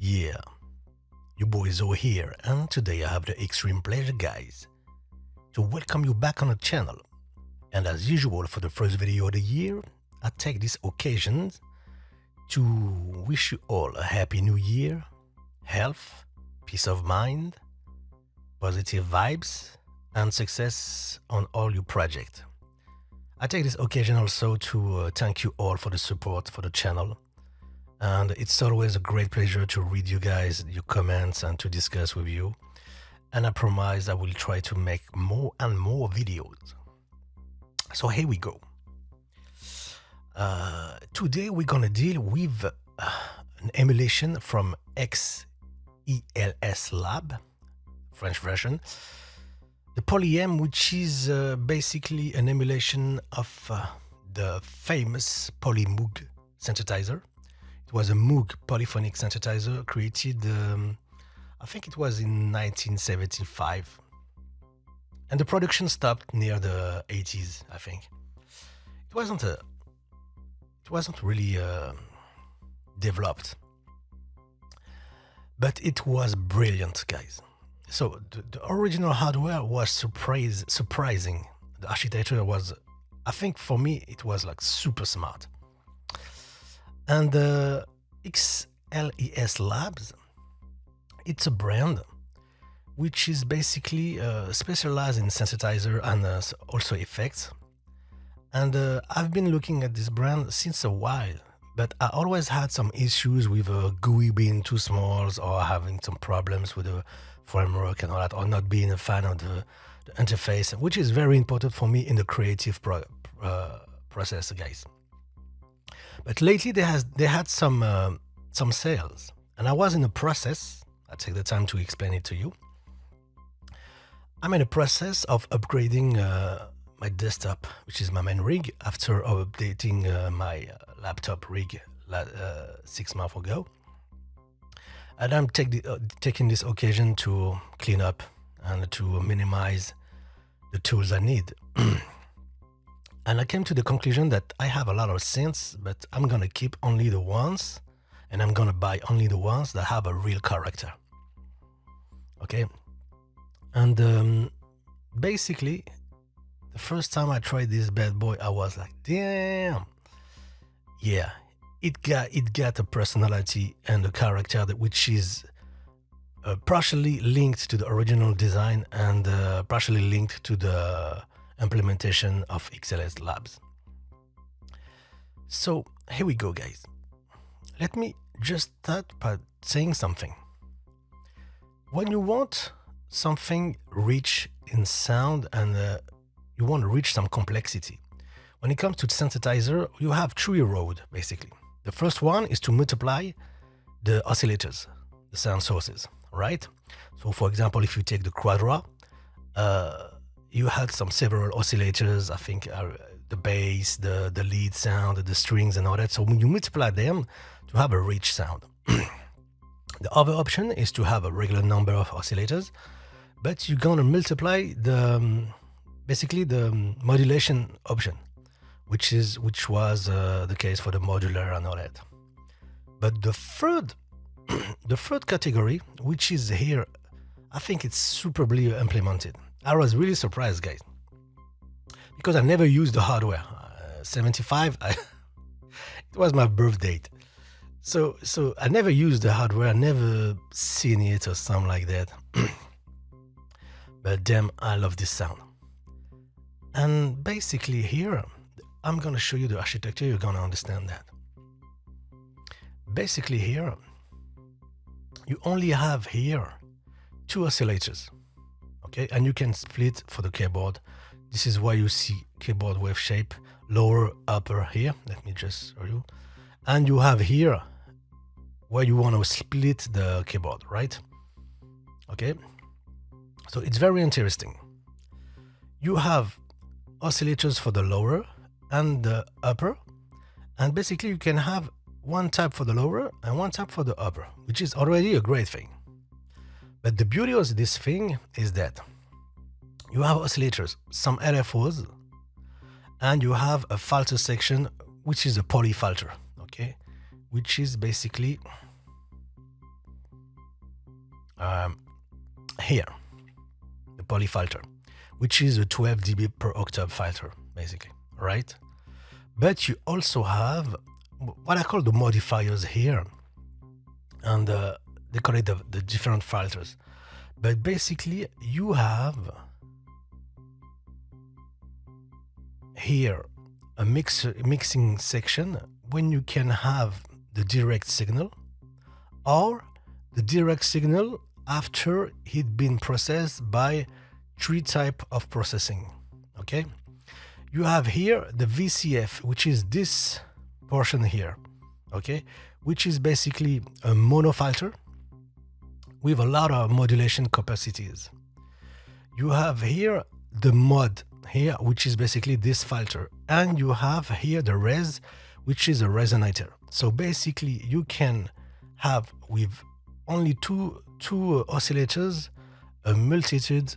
Yeah, your boys are here, and today I have the extreme pleasure, guys, to welcome you back on the channel. And as usual, for the first video of the year, I take this occasion to wish you all a happy new year, health, peace of mind, positive vibes, and success on all your projects. I take this occasion also to thank you all for the support for the channel. And it's always a great pleasure to read you guys, your comments, and to discuss with you. And I promise I will try to make more and more videos. So here we go. Today we're gonna deal with an emulation from Xils Lab, French version. The PolyM, which is basically an emulation of the famous PolyMoog synthesizer. It was a Moog polyphonic synthesizer created, I think it was in 1975. And the production stopped near the 80s, I think. It wasn't really developed. But it was brilliant, guys. So the original hardware was surprising. The architecture was, I think for me, it was like super smart. And the Xils Labs, it's a brand which is basically specialized in synthesizer and also effects. And I've been looking at this brand since a while, but I always had some issues with GUI being too small or having some problems with the framework and all that, or not being a fan of the interface, which is very important for me in the creative process, guys. But lately they had some sales, and I was in the process. I take the time to explain it to you. I'm in the process of upgrading my desktop, which is my main rig, after updating my laptop rig 6 months ago. And I'm taking this occasion to clean up and to minimize the tools I need. And I came to the conclusion that I have a lot of synths, but I'm gonna keep only the ones, and I'm gonna buy only the ones that have a real character. Okay? And basically, the first time I tried this bad boy, I was like, damn! Yeah, it got a personality and a character which is partially linked to the original design and partially linked to the implementation of Xils Labs. So here we go, guys. Let me just start by saying something. When you want something rich in sound and you want to reach some complexity, when it comes to synthesizer, you have three roads basically. The first one is to multiply the oscillators, the sound sources, right? So for example, if you take the Quadra, you had several oscillators, I think the bass, the lead sound, the strings and all that. So when you multiply them to have a rich sound. The other option is to have a regular number of oscillators, but you're gonna multiply basically the modulation option, which was the case for the modular and all that. But the third category, which is here, I think it's superbly implemented. I was really surprised, guys, because I never used the hardware. 75, it was my birth date. So I never used the hardware, I never seen it or something like that. But damn, I love this sound. And basically here, I'm gonna show you the architecture, you're gonna understand that. Basically here, you only have here 2 oscillators. Okay, and you can split for the keyboard. This is why you see keyboard wave shape, lower, upper here. Let me just show you. And you have here where you want to split the keyboard, right? Okay, so it's very interesting. You have oscillators for the lower and the upper, and basically you can have one type for the lower and one type for the upper, which is already a great thing. But the beauty of this thing is that you have oscillators, some LFOs, and you have a filter section, which is a poly filter, okay? Which is basically here, the poly filter, which is a 12 dB per octave filter, basically, right? But you also have what I call the modifiers here, and they call it the different filters. But basically, you have here a mixing section when you can have the direct signal or the direct signal after it been processed by 3 type of processing. Okay, you have here the VCF, which is this portion here, okay, which is basically a mono filter with a lot of modulation capacities. You have here the mod here, which is basically this filter, and you have here the res, which is a resonator. So basically you can have with only two oscillators a multitude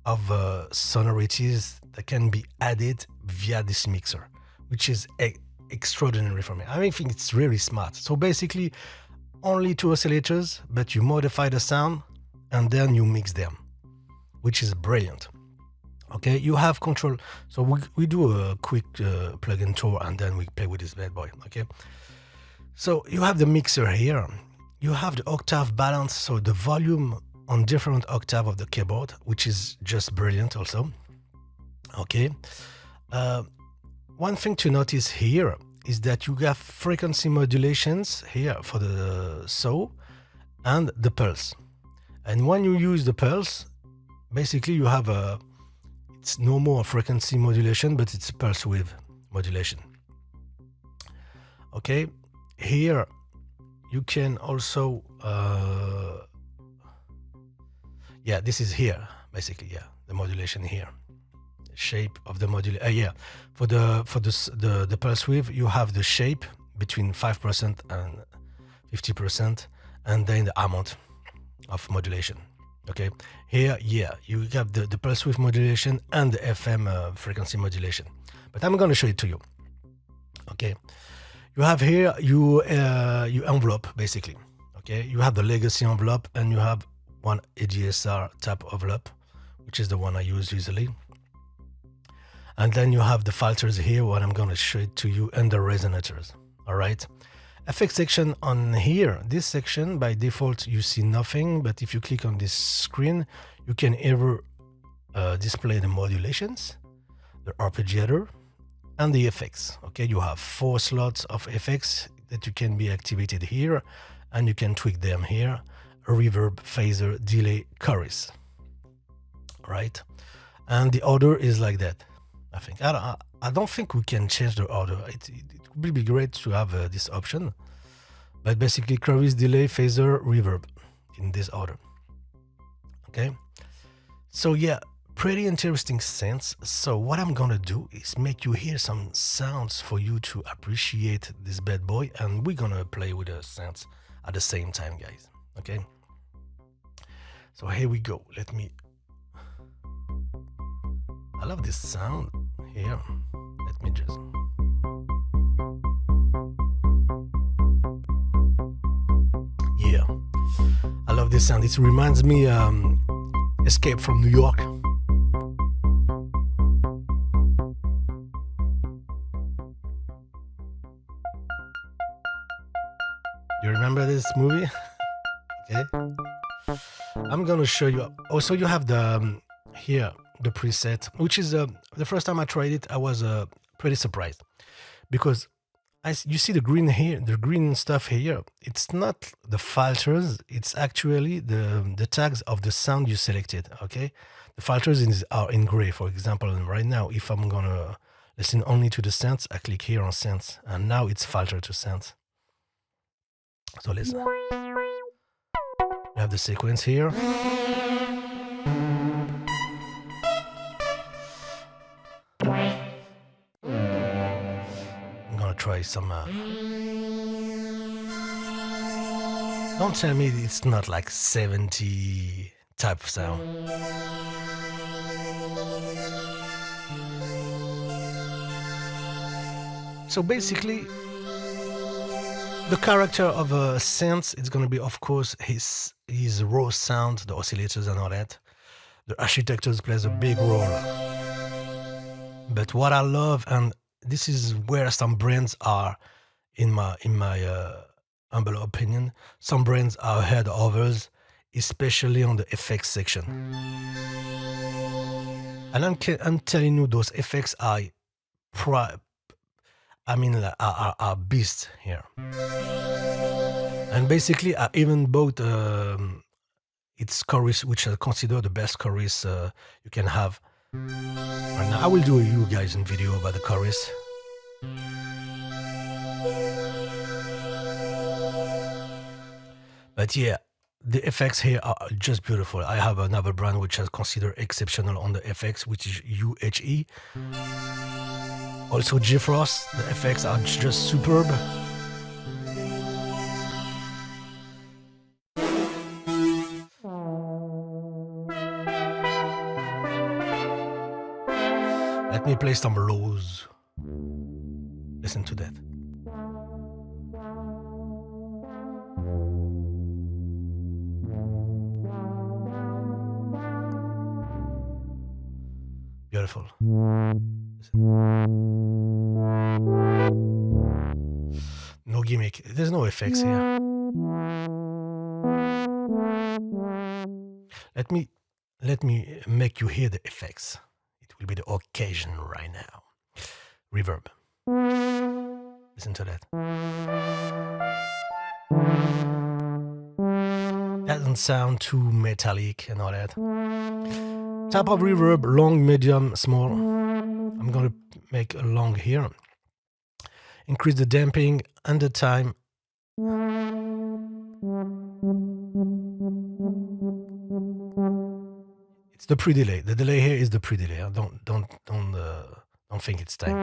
of sonorities that can be added via this mixer, which is extraordinary for me. I think it's really smart. So basically only 2 oscillators, but you modify the sound and then you mix them, which is brilliant. Okay, you have control. So we do a quick plugin tour and then we play with this bad boy. Okay, so you have the mixer here. You have the octave balance, so the volume on different octave of the keyboard, which is just brilliant also. Okay, one thing to notice here is that you have frequency modulations here for the saw and the pulse. And when you use the pulse, basically you have it's no more frequency modulation, but it's pulse width modulation. Okay, here you can also yeah, this is here basically, yeah, the modulation here, shape of the modulation. Yeah, for the pulse width, you have the shape between 5% and 50%, and then the amount of modulation. Okay, here, yeah, you have the pulse width modulation and the FM frequency modulation, but I'm going to show it to you. Okay, you have here you envelope basically. Okay, you have the legacy envelope and you have one ADSR type envelope, which is the one I use usually. And then you have the filters here, what I'm going to show it to you, and the resonators. All right. Effect section on here, this section by default you see nothing, but if you click on this screen, you can either display the modulations, the arpeggiator, and the effects. Okay, you have 4 slots of effects that you can be activated here, and you can tweak them here: a reverb, phaser, delay, chorus. Right, and the order is like that. I think I don't think we can change the order. It would be great to have this option, but basically chorus, delay, phaser, reverb in this order. Okay, so yeah, pretty interesting synths. So what I'm gonna do is make you hear some sounds for you to appreciate this bad boy, and we're gonna play with the synths at the same time, guys. Okay, so here we go. I love this sound here. Let me just. Yeah, I love this sound. It reminds me Escape from New York. You remember this movie? Okay. I'm gonna show you. Also, you have the here the preset, which is the first time I tried it, I was pretty surprised because you see the green here, the green stuff here. It's not the filters; it's actually the tags of the sound you selected. Okay, the filters are in gray. For example, and right now, if I'm gonna listen only to the synths, I click here on synths, and now it's filtered to synths. So listen. You have the sequence here. I'm gonna try some. Don't tell me it's not like 70 type of sound. So basically, The character of a synth, it's gonna be, of course, his raw sound, the oscillators and all that. The architectures plays a big role. But what I love, and this is where some brands are, in my humble opinion, some brands are ahead of others, especially on the effects section. And I'm telling you, those effects are beasts here. And basically, I even bought its chorus, which I consider the best chorus you can have. And I will do a you guys in video about the chorus. But yeah, the effects here are just beautiful. I have another brand which I consider exceptional on the effects, which is UHE. Also GeForce, the effects are just superb. Let me play some lows. Listen to that. Beautiful. No gimmick. There's no effects here. Let me make you hear the effects. It will be the occasion right now. Reverb. Listen to that. Doesn't sound too metallic and all that. Type of reverb, long, medium, small. I'm gonna make a long here. Increase the damping and the time. It's the pre-delay. The delay here is the pre-delay. Don't think it's time.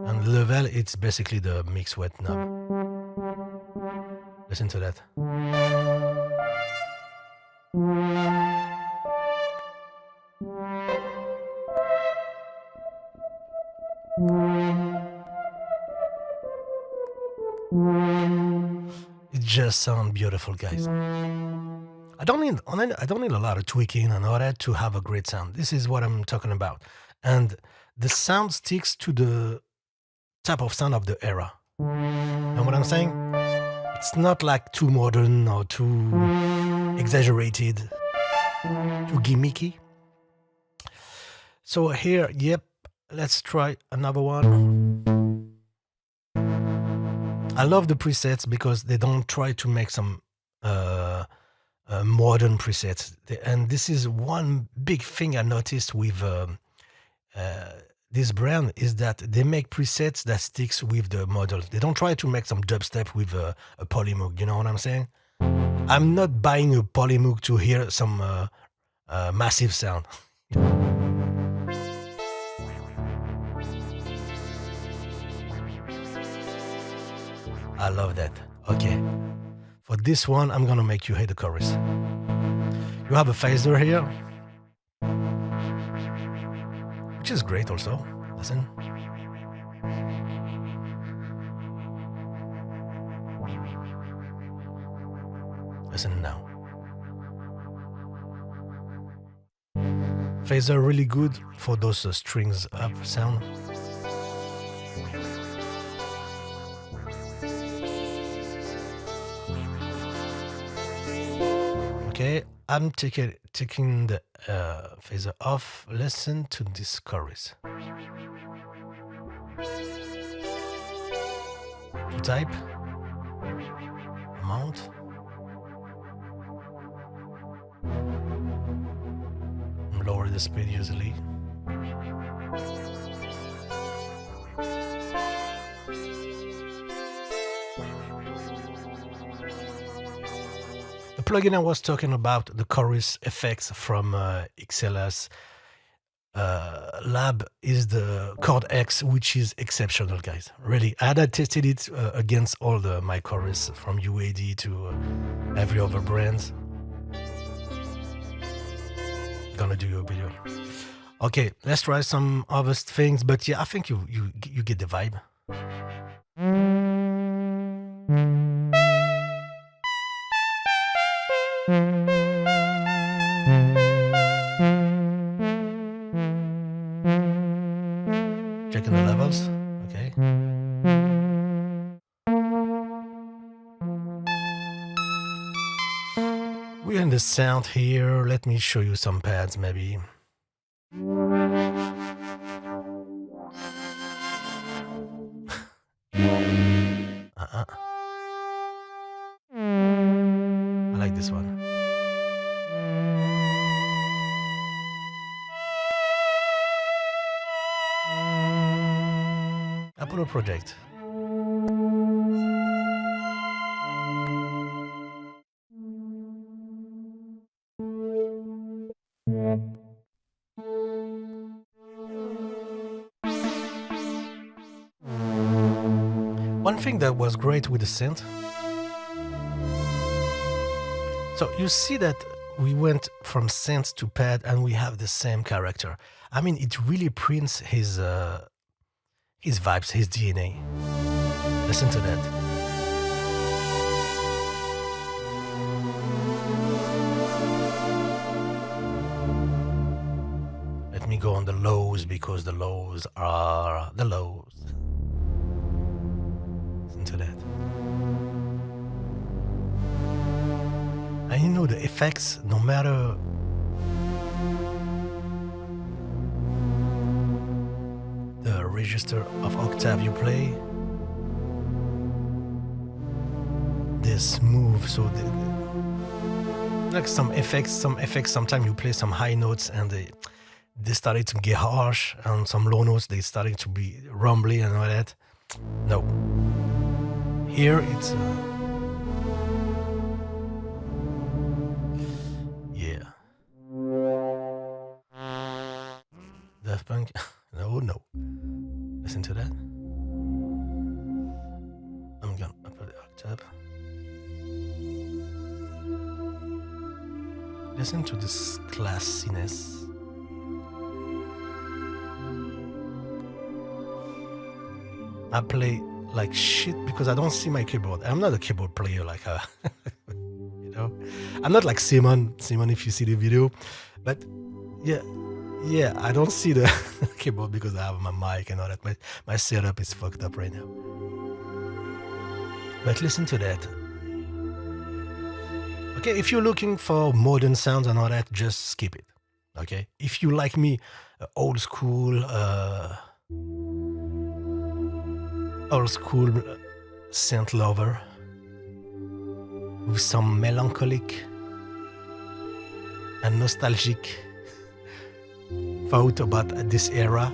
And the level, it's basically the mix wet knob. Listen to that. It just sounds beautiful, guys. I don't need a lot of tweaking and all that to have a great sound. This is what I'm talking about. And the sound sticks to the type of sound of the era. Know what I'm saying? It's not like too modern or too exaggerated, too gimmicky. So here, yep, let's try another one. I love the presets because they don't try to make some modern presets. And this is one big thing I noticed with this brand is that they make presets that sticks with the model. They don't try to make some dubstep with a PolyM. You know what I'm saying? I'm not buying a PolyM to hear some massive sound. I love that. Okay. For this one, I'm gonna make you hear the chorus. You have a phaser here, which is great also. Listen. Listen now. Phaser really good for those strings up sound. Okay, I'm taking the phaser off. Listen to this chorus. To type, amount, lower the speed usually. The plugin I was talking about, the chorus effects from Xils lab, is the Chord X, which is exceptional, guys. Really, I had tested it against all my chorus from UAD to every other brand. Gonna do a video. Okay, let's try some other things, but yeah, I think you get the vibe. in the sound here. Let me show you some pads maybe. I like this one. Apollo project. One thing that was great with the synth, so you see that we went from synth to pad and we have the same character. I mean, it really prints his vibes, his DNA. Listen to that. Let me go on the lows because the lows are the lows. Listen to that. And you know the effects, no matter the register of octave you play, they're smooth. So like some effects, sometimes you play some high notes and they started to get harsh, and some low notes they started to be rumbly and all that. No, here it's yeah, Daft Punk. No, listen to that. I'm gonna up the octave. Listen to this classiness. I play like shit because I don't see my keyboard. I'm not a keyboard player like you know. I'm not like Simon if you see the video. But yeah, I don't see the keyboard because I have my mic and all that. My setup is fucked up right now. But listen to that. Okay, if you're looking for modern sounds and all that, just skip it. Okay? If you like me, old school synth lover with some melancholic and nostalgic thought about this era,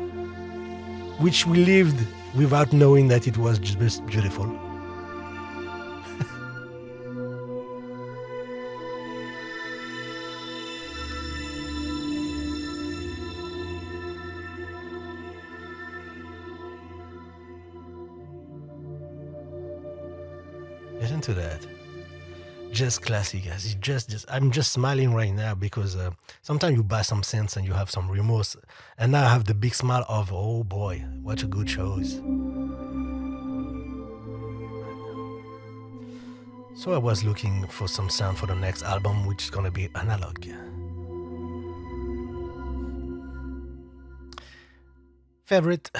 which we lived without knowing that it was just beautiful. Listen to that. Just classic, guys. I'm just smiling right now because sometimes you buy some synths and you have some remorse, and now I have the big smile of, oh boy, what a good choice. So I was looking for some sound for the next album, which is gonna be analog. Favorite.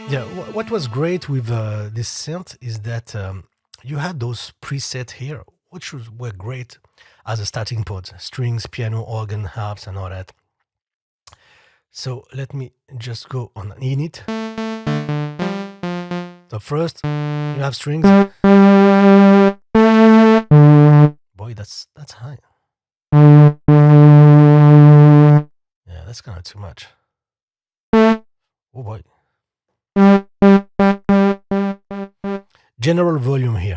Yeah, what was great with this synth is that you had those presets here, which were great as a starting point. Strings, piano, organ, harps, and all that. So let me just go on init. So first, you have strings. Boy, that's high. Yeah, that's kind of too much. Oh boy. General volume here.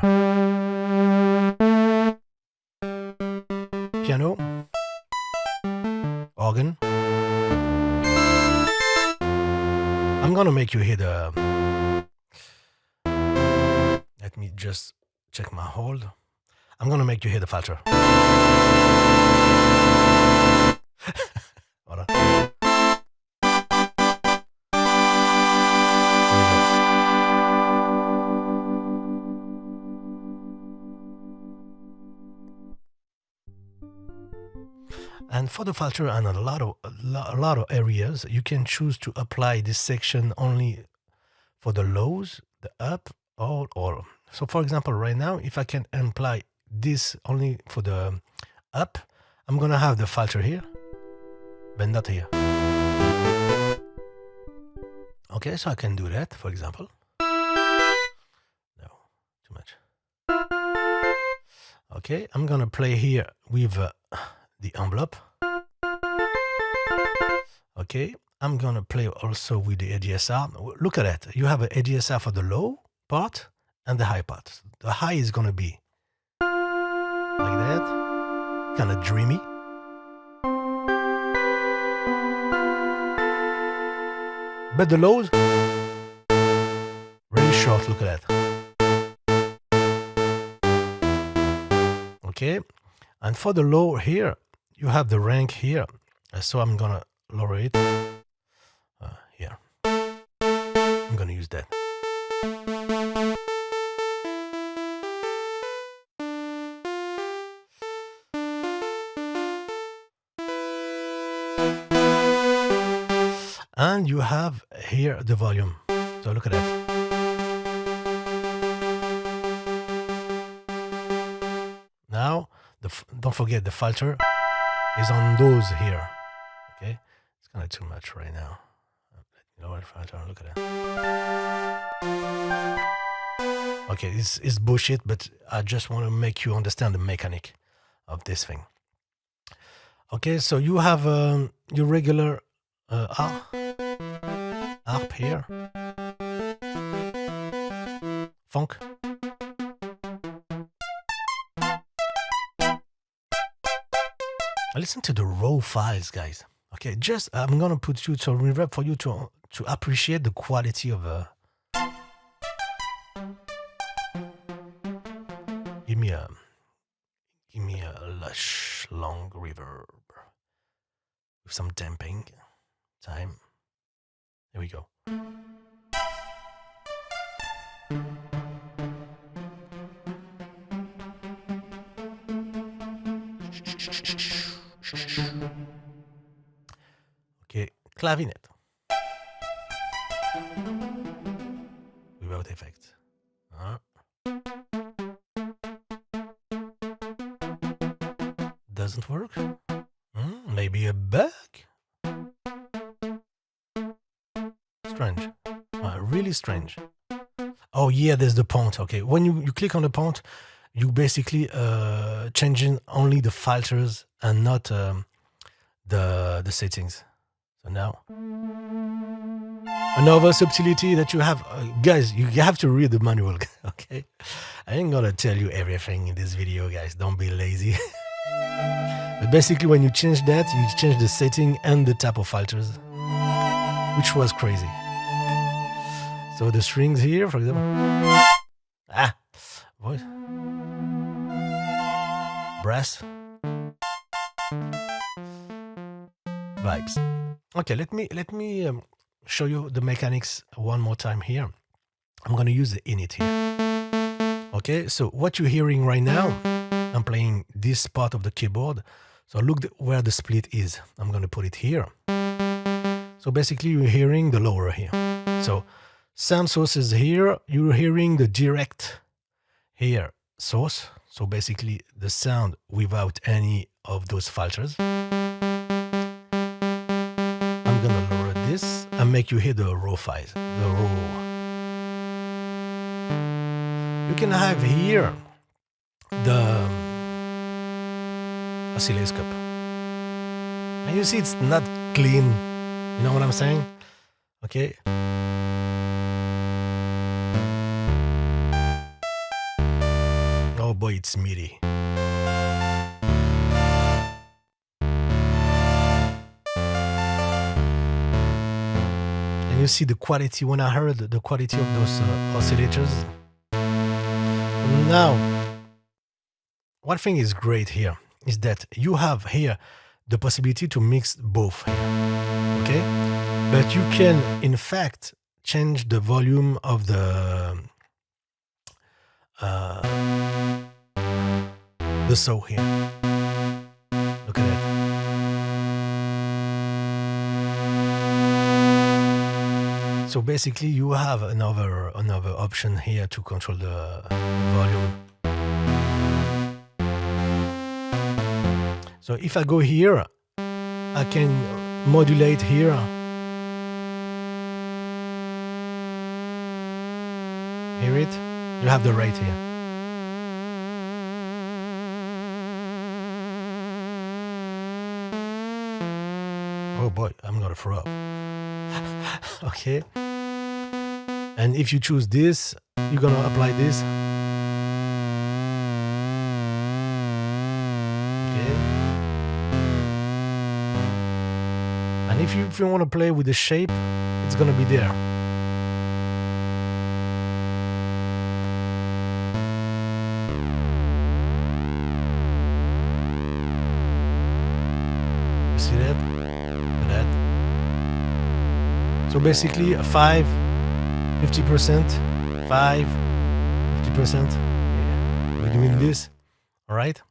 Piano. Organ. I'm gonna make you hear the... Let me just check my hold. I'm gonna make you hear the filter. Hold on. And for the filter and a lot of areas, you can choose to apply this section only for the lows, the up, all. So for example, right now, if I can apply this only for the up, I'm gonna have the filter here, but not here. Okay, so I can do that, for example. No, too much. Okay, I'm gonna play here with the envelope. Okay, I'm gonna play also with the ADSR. Look at that. You have an ADSR for the low part and the high part. The high is gonna be like that, kind of dreamy. But the lows, really short. Look at that. Okay, and for the low here, you have the rank here. So I'm gonna lower it here. I'm gonna use that. And you have here the volume. So look at that. Now, don't forget the filter is on those here. Okay, it's kind of too much right now. Lower filter. Look at that. Okay, it's bullshit, but I just want to make you understand the mechanic of this thing. Okay, so you have your regular harp here, funk. Listen to the raw files, guys. Okay, just I'm gonna put you to reverb for you to appreciate the quality of give me a lush long reverb with some damping time. There we go. Okay, clavinet without effects. Doesn't work. Maybe a bug. Strange. Really strange. Oh yeah, there's the point. Okay, when you click on the point, you basically changing only the filters and not the settings. So now another subtlety that you have, guys, you have to read the manual. Okay, I ain't gonna tell you everything in this video, guys. Don't be lazy. But basically, when you change that, you change the setting and the type of filters, which was crazy. So the strings here, for example, voice, brass, vibes. Okay, let me show you the mechanics one more time here. I'm gonna use the init here. Okay, so what you're hearing right now, I'm playing this part of the keyboard. So look where the split is. I'm gonna put it here. So basically, you're hearing the lower here. So sound source is here. You're hearing the direct here source. So basically, the sound without any of those filters. I'm gonna lower this and make you hear the raw files. The raw. You can have here the oscilloscope. And you see it's not clean. You know what I'm saying? Okay. Oh boy, it's meaty. And you see the quality when I heard the quality of those oscillators. Now, one thing is great here is that you have here the possibility to mix both here, okay? But you can, in fact, change the volume of the saw here. Look at that. So basically you have another option here to control the volume. So if I go here, I can modulate here. Hear it? You have the rate here. Oh boy, I'm gonna throw up. Okay. And if you choose this, you're gonna apply this. Okay. And if you want to play with the shape, it's gonna be there. You see that? Look at that. So basically, 5, 50%, 5, 50%. Yeah. We're doing this, all right?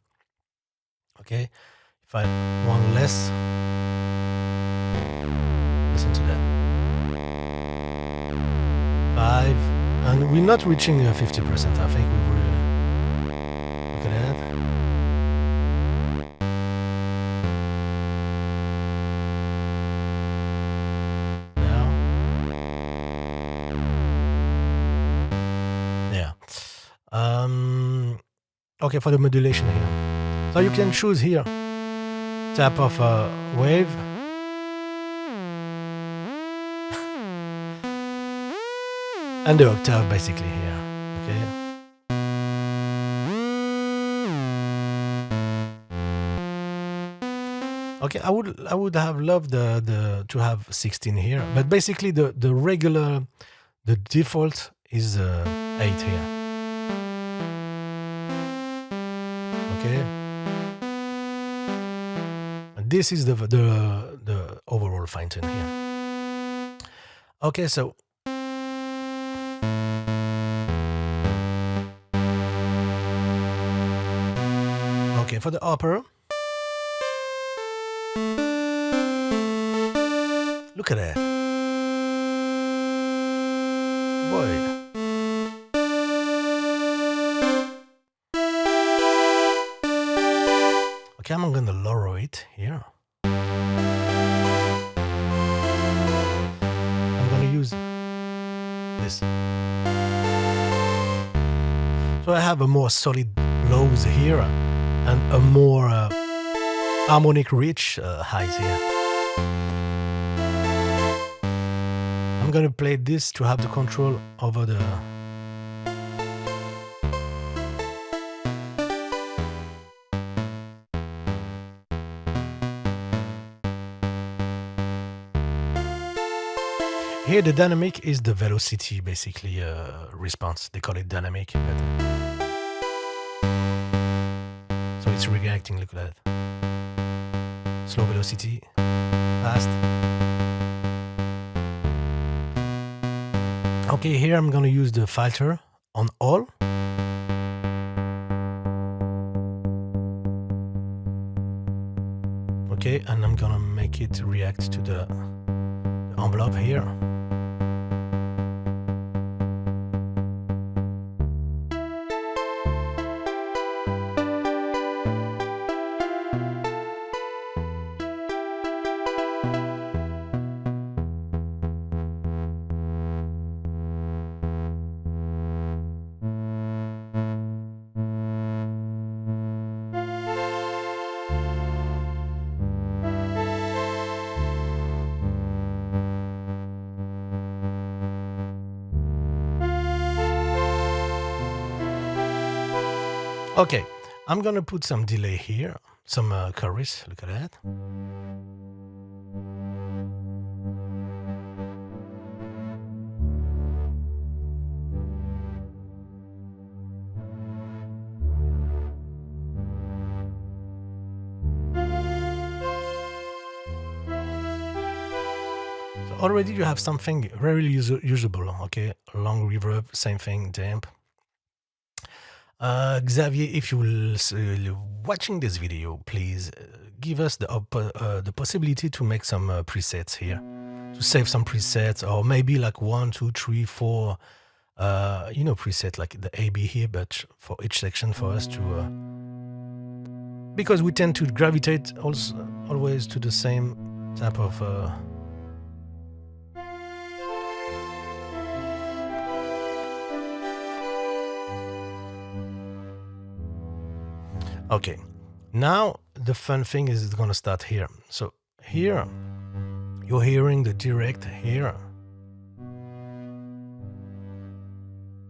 Okay. If I want less, listen to that. 5, and we're not reaching 50%. I think we were. Look at that. Now, yeah. Okay, for the modulation here. So you can choose here type of wave. And the octave basically here, okay? Okay, I would have loved to have 16 here, but basically the regular, the default is 8 here. Okay. And this is the overall fine tune here. Okay, so. Okay, for the upper, look at that, boy. Okay, I'm gonna lower it here. I'm gonna use this. So I have a more solid lows here. And a more harmonic rich highs here. I'm gonna play this to have the control over the. Here the dynamic is the velocity basically response. They call it dynamic. But it's reacting, look at that. Slow velocity, fast. Okay, here I'm gonna use the filter on all. Okay, and I'm gonna make it react to the envelope here. Okay, I'm gonna put some delay here, some chorus, look at that. So already you have something very usable, okay? Long reverb, same thing, damp. Xavier, if you're watching this video, please give us the possibility to make some presets here. to save some presets, or maybe like 1, 2, 3, 4, preset like the AB here, but for each section for us to, because we tend to gravitate also always to the same type of. Okay, now the fun thing is it's gonna start here. So here, you're hearing the direct here.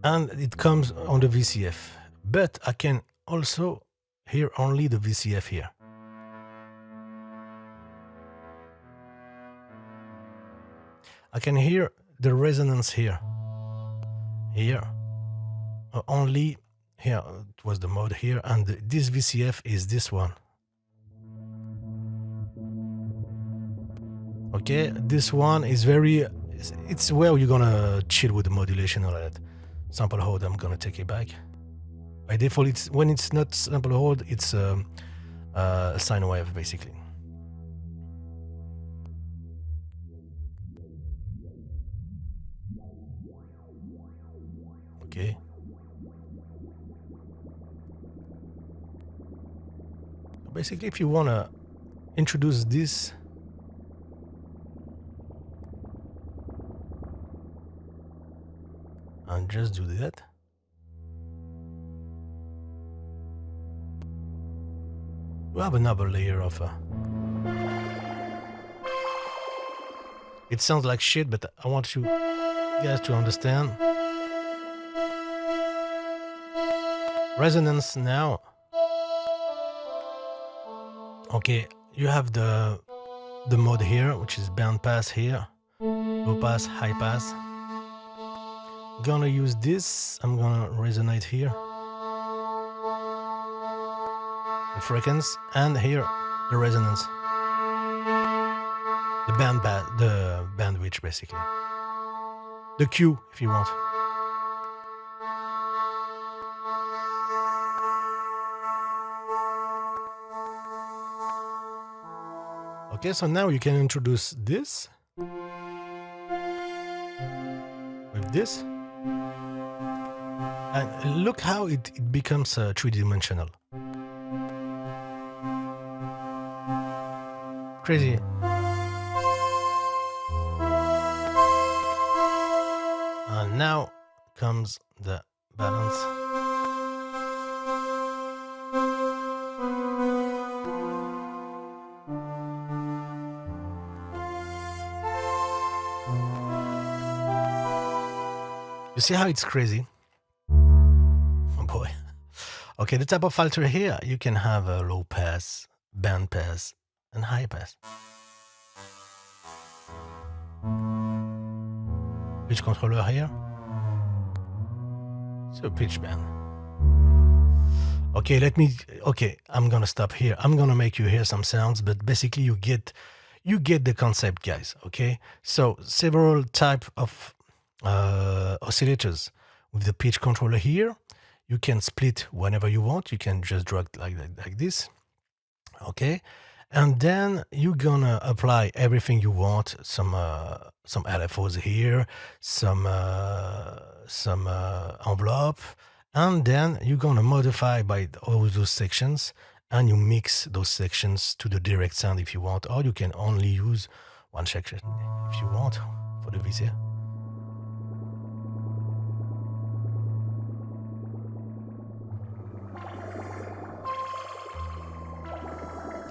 And it comes on the VCF. But I can also hear only the VCF here. I can hear the resonance here. Here. Only here, it was the mode here, and this VCF is this one. Okay, this one is very, it's where you're gonna chill with the modulation or that. Sample hold, I'm gonna take it back. By default, it's when it's not sample hold, it's a sine wave basically. Okay. Basically, if you wanna introduce this, and just do that. We have another layer of. It sounds like shit, but I want you guys to understand. Resonance now. Okay, you have the mode here, which is band pass here, low pass, high pass. Gonna use this. I'm gonna resonate here. The frequency, and here the resonance, the bandwidth basically, the Q if you want. Okay, so now you can introduce this with this, and look how it becomes three-dimensional. Crazy. And now comes the balance. You see how it's crazy? Oh boy. Okay, the type of filter here, you can have a low pass, band pass, and high pass. Pitch controller here. So pitch band. Okay, I'm gonna stop here. I'm gonna make you hear some sounds, but basically you get the concept, guys. Okay, so several type of oscillators with the pitch controller here. You can split whenever you want. You can just drag like this. Okay. And then you're gonna apply everything you want. Some LFOs here, some envelope, and then you're gonna modify by all those sections, and you mix those sections to the direct sound if you want, or you can only use one section if you want for the VCA.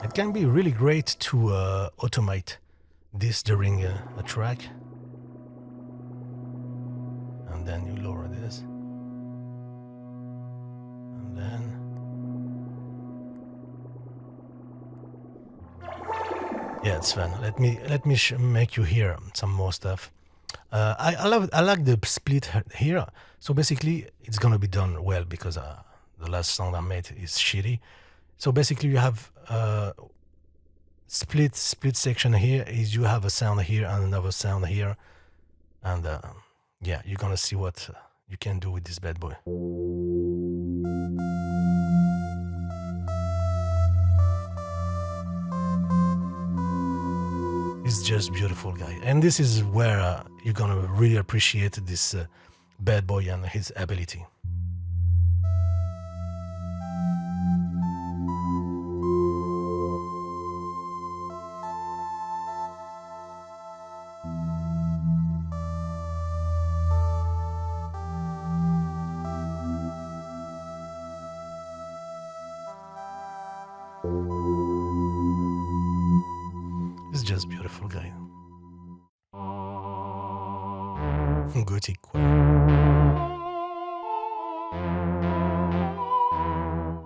It can be really great to automate this during a track. And then you lower this. And then... yeah, it's fun. Let me make you hear some more stuff. I like the split here. So basically, it's gonna be done well because the last song I made is shitty. So basically, you have split section here. Is you have a sound here and another sound here, and yeah, you're gonna see what you can do with this bad boy. It's just beautiful, guy. And this is where you're gonna really appreciate this bad boy and his ability. It's just beautiful, guy. Gothic choir.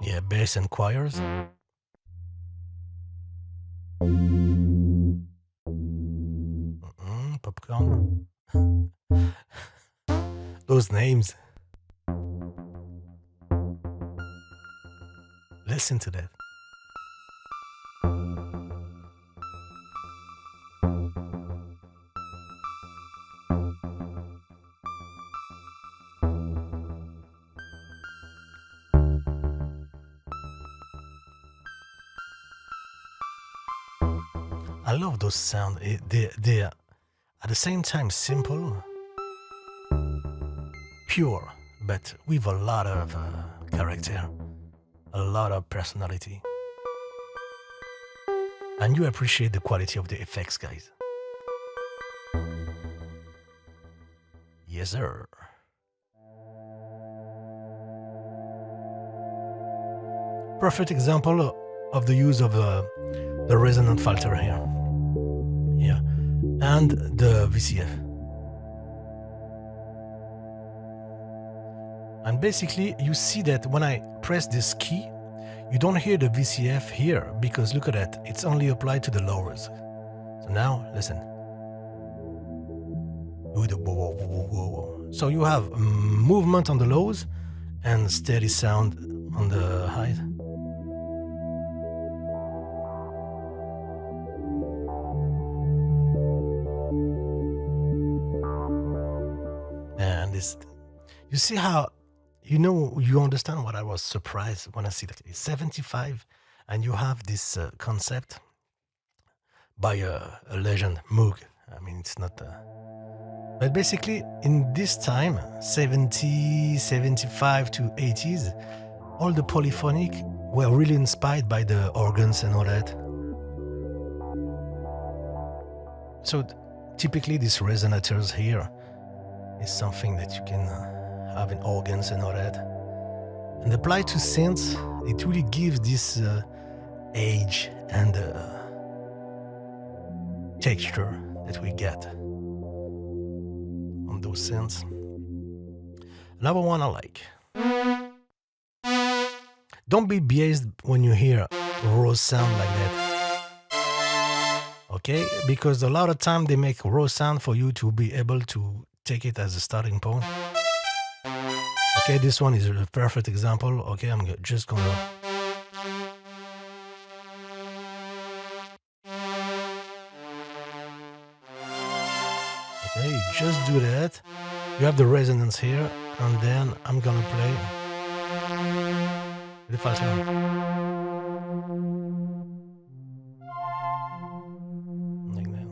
Yeah, bass and choirs. Popcorn. Those names. Listen to that. I love those sounds. They are at the same time simple, pure, but with a lot of character, a lot of personality. And you appreciate the quality of the effects, guys. Yes, sir. Perfect example of the use of the resonant filter here. Yeah, and the VCF. And basically, you see that when I press this key, you don't hear the VCF here because look at that, it's only applied to the lowers. So now, listen. So you have movement on the lows and steady sound on the highs. And this, you see how, you understand what I was surprised when I see that it's 75 and you have this concept by a legend, Moog. I mean, it's not... but basically, in this time, 70, 75 to 80s, all the polyphonic were really inspired by the organs and all that. So typically, these resonators here is something that you can have in organs and all that. And applied to synths, it really gives this age and texture that we get on those synths. Another one I like. Don't be biased when you hear raw sound like that. Okay? Because a lot of time they make raw sound for you to be able to take it as a starting point. Okay, this one is a perfect example. Okay, I'm just gonna... Okay, you just do that. You have the resonance here, and then I'm gonna play the falsetto. Like that.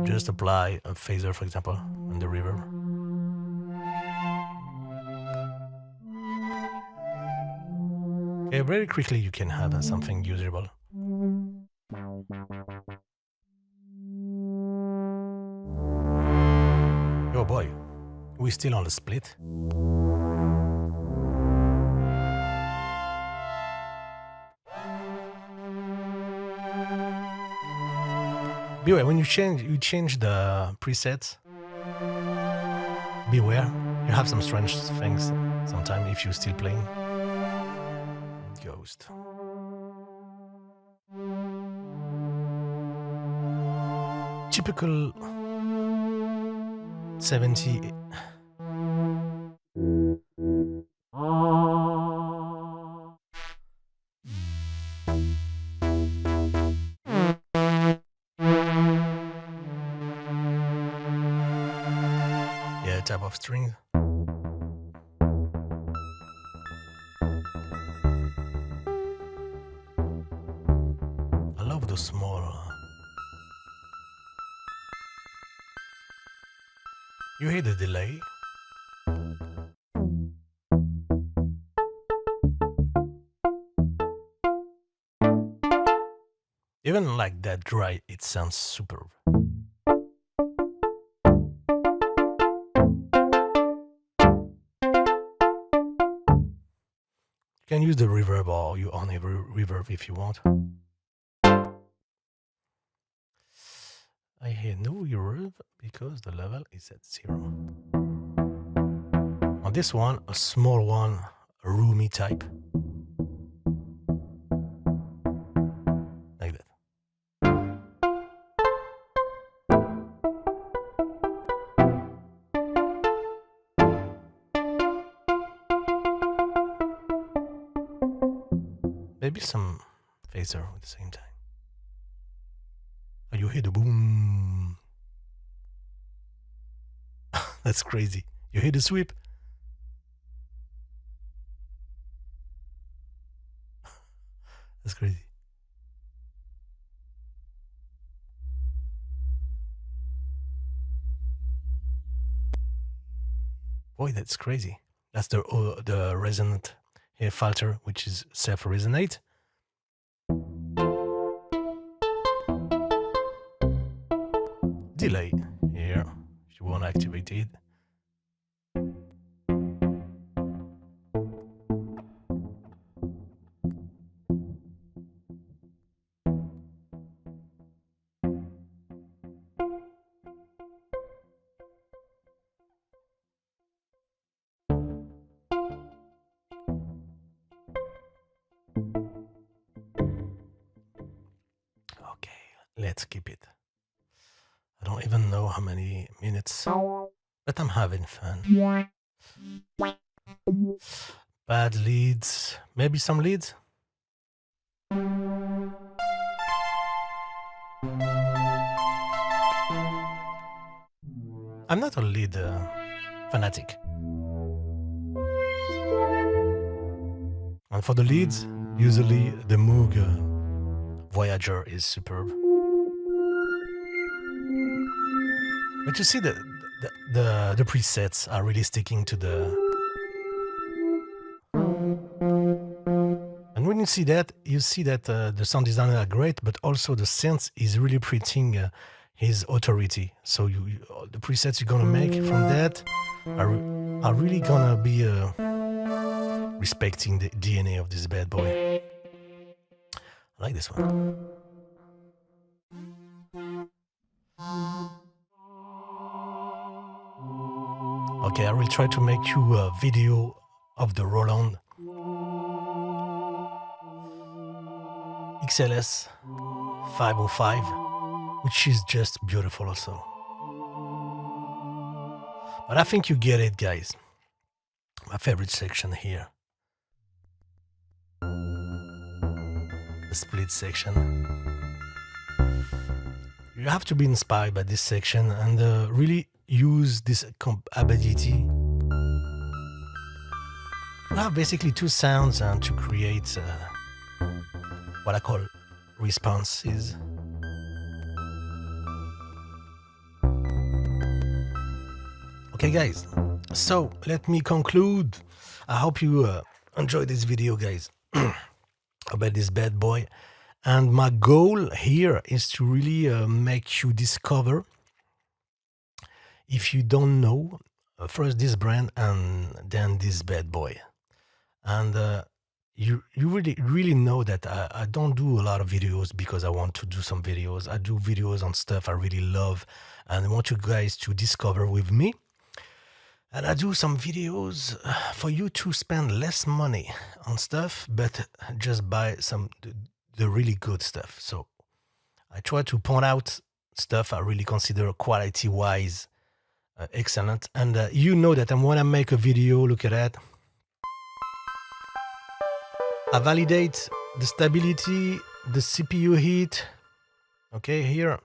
Just apply a phaser, for example, on the reverb. Okay, very quickly you can have something usable. Oh boy, we're still on the split. Beware, when you change the presets, beware, you have some strange things sometimes if you're still playing. Ghost. Typical 70. type of string. I love those small. You hear the delay? Even like that dry, it sounds superb. You can use the reverb or you only reverb if you want. I hear no reverb because the level is at 0. On this one, a small one, a roomy type. Like that. Maybe some phaser at the same time. And you hear the boom. That's crazy. You hear the sweep? That's crazy. Boy, that's crazy. That's the resonant here filter, which is self-resonate. Delay here, if you want to activate it. Okay, let's keep it. I don't even know how many minutes, but I'm having fun. Bad leads, maybe some leads? I'm not a lead fanatic. And for the leads, usually the Moog Voyager is superb. But you see the presets are really sticking to the... And when you see that the sound designer are great, but also the synth is really printing his authority. So the presets you're gonna make from that are really gonna be respecting the DNA of this bad boy. I like this one. Okay, I will try to make you a video of the Roland Xils 505, which is just beautiful also. But I think you get it, guys. My favorite section here. The split section. You have to be inspired by this section and really use this ability to have basically two sounds and to create what I call responses. Okay, guys, so let me conclude. I hope you enjoyed this video, guys, about this bad boy. And my goal here is to really make you discover, if you don't know, first this brand and then this bad boy. And you really know that I don't do a lot of videos because I want to do some videos. I do videos on stuff I really love and I want you guys to discover with me. And I do some videos for you to spend less money on stuff, but just buy the really good stuff. So I try to point out stuff I really consider quality-wise excellent. And you know that when I make a video, look at that. I validate the stability, the CPU heat. Okay, here.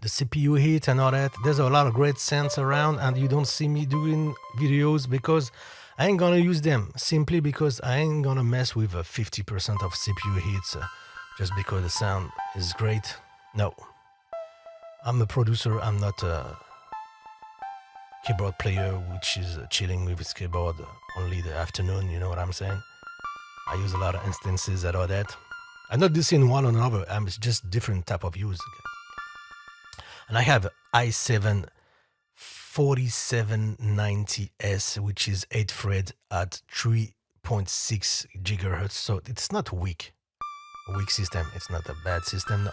the CPU heat and all that. There's a lot of great synths around, and you don't see me doing videos because I ain't gonna use them, simply because I ain't gonna mess with 50% of CPU hits just because the sound is great. No, I'm a producer, I'm not a keyboard player which is chilling with his keyboard only the afternoon, you know what I'm saying? I use a lot of instances and all that. I'm not dissing one or another, I'm just different type of use. And I have i7 4790S, which is 8 thread at 3.6 gigahertz. So it's not weak. A weak system. It's not a bad system.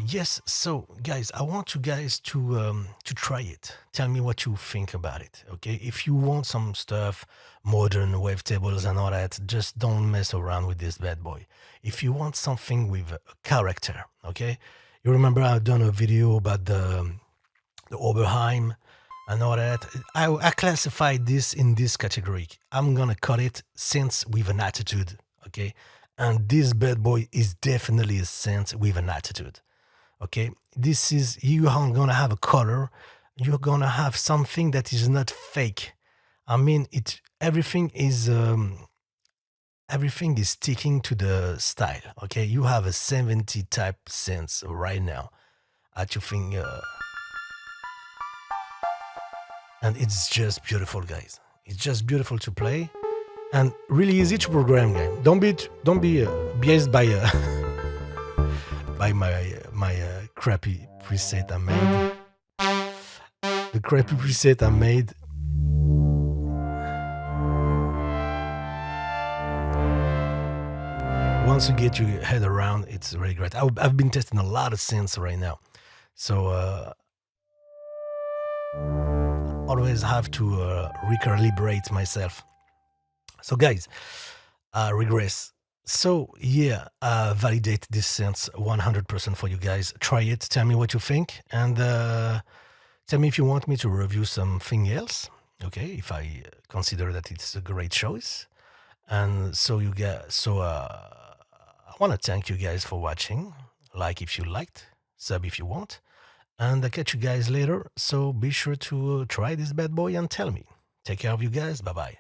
Yes. So, guys, I want you guys to try it. Tell me what you think about it. Okay. If you want some stuff, modern wavetables and all that, just don't mess around with this bad boy. If you want something with a character, okay. You remember I've done a video about the Oberheim and all that. I classified this in this category. I'm gonna call it synths with an attitude, okay? And this bad boy is definitely a synth with an attitude, okay? This is, you are gonna have a color. You're gonna have something that is not fake. I mean, everything is sticking to the style, okay? You have a 70 type synth right now at your finger. And it's just beautiful, guys. It's just beautiful to play and really easy to program, guys. Don't be biased by by my crappy preset I made. The crappy preset I made. Once you get your head around, it's really great. I've been testing a lot of synths right now, so always have to recalibrate myself. So, guys, regress. So yeah, validate this synth 100% for you guys. Try it. Tell me what you think, and tell me if you want me to review something else. Okay, if I consider that it's a great choice. And so I want to thank you guys for watching. Like if you liked, sub if you want, and I'll catch you guys later. So be sure to try this bad boy and tell me. Take care of you guys. Bye bye.